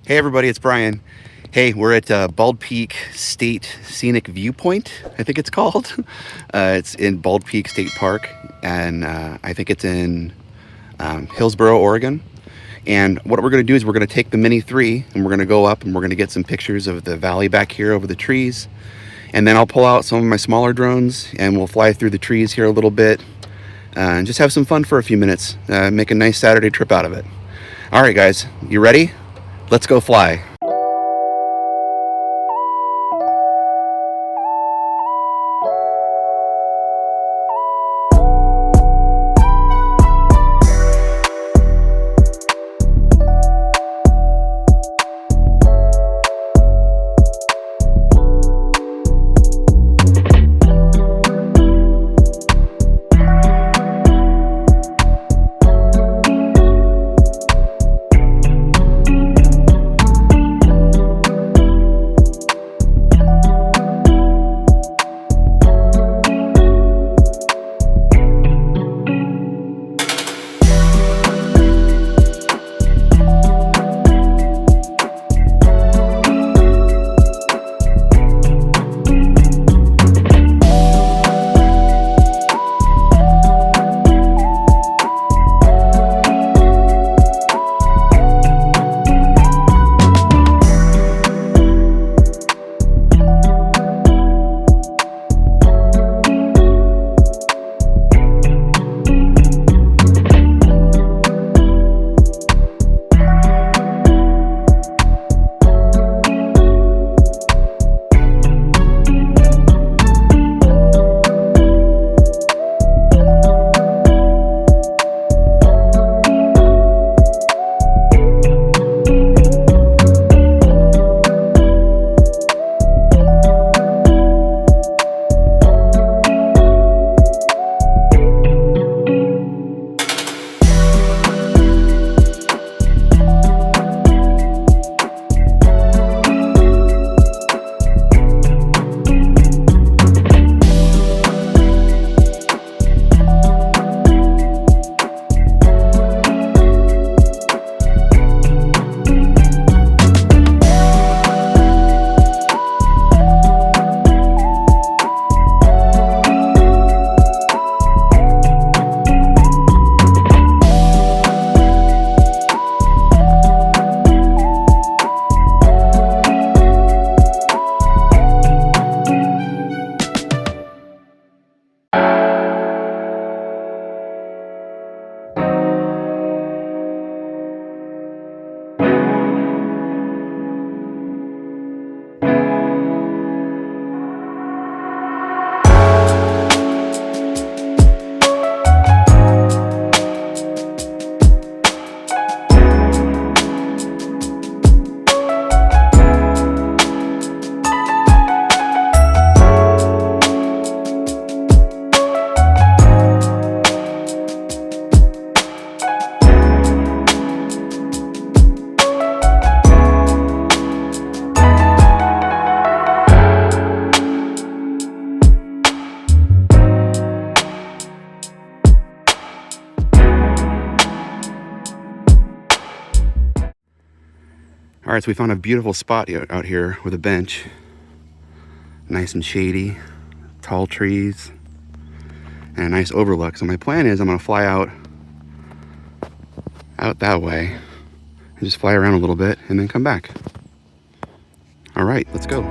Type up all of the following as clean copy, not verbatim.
Hey everybody, it's Brian. Hey, we're at Bald Peak State Scenic Viewpoint, I think it's called. It's in Bald Peak State Park, and I think it's in Hillsboro, Oregon. And what we're going to do is we're going to take the Mini 3 and we're going to go up and we're going to get some pictures of the valley back here over the trees. And then I'll pull out some of my smaller drones and we'll fly through the trees here a little bit and just have some fun for a few minutes. Make a nice Saturday trip out of it. All right, guys, you ready? Let's go fly. All right, so we found a beautiful spot out here with a bench. Nice and shady, tall trees, and a nice overlook. So my plan is I'm gonna fly out that way and just fly around a little bit and then come back. All right, let's go.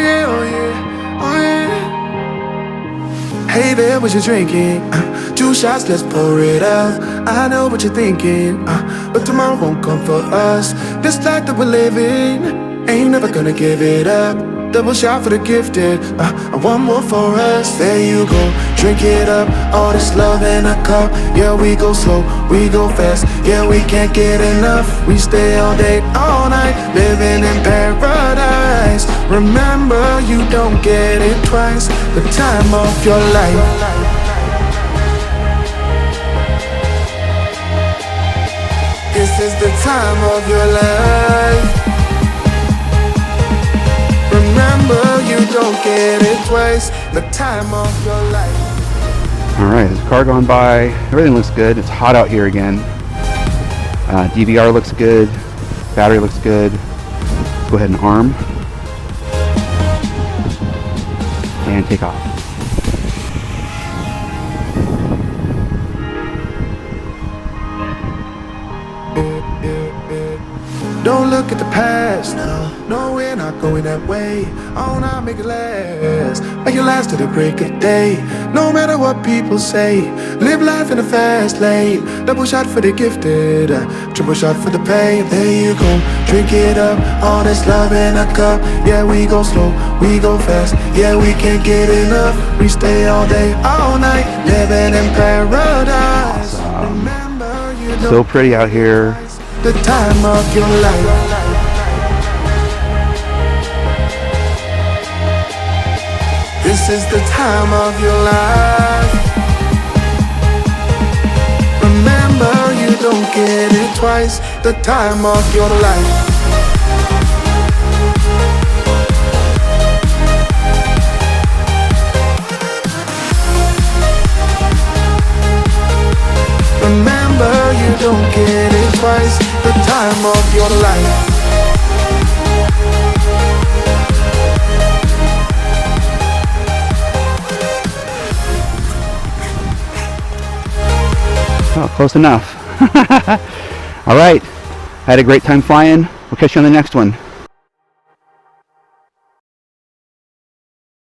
yeah, oh yeah, oh yeah. Hey there, what you drinking? 2 shots, let's pour it out. I know what you're thinking, but tomorrow won't come for us. This life that we're living, ain't never gonna give it up. Double shot for the gifted, and one more for us. There you go, drink it up. All this love in a cup. Yeah, we go slow, we go fast. Yeah, we can't get enough. We stay all day, all night, living in paradise. Remember, you don't get it twice. The time of your life. This is the time of your life. Remember, you don't get it twice. The time of your life. Alright, there's a car going by. Everything looks good. It's hot out here again. DVR looks good. Battery looks good. Let's go ahead and arm. And take off. Don't look at the past, no, we're not going that way. Oh, now make it last, make it last to the break of day. No matter what people say, live life in a fast lane. Double shot for the gifted, triple shot for the pain. There you go, drink it up, all this love in a cup. Yeah, we go slow, we go fast. Yeah, we can't get enough. We stay all day, all night, living in paradise. Awesome. Remember, you don't So pretty out here. the time of your life. This is the time of your life. Remember, you don't get it twice. The time of your life. Remember, you don't get it twice. The time of your life. Oh, close enough. All right. I had a great time flying. We'll catch you on the next one.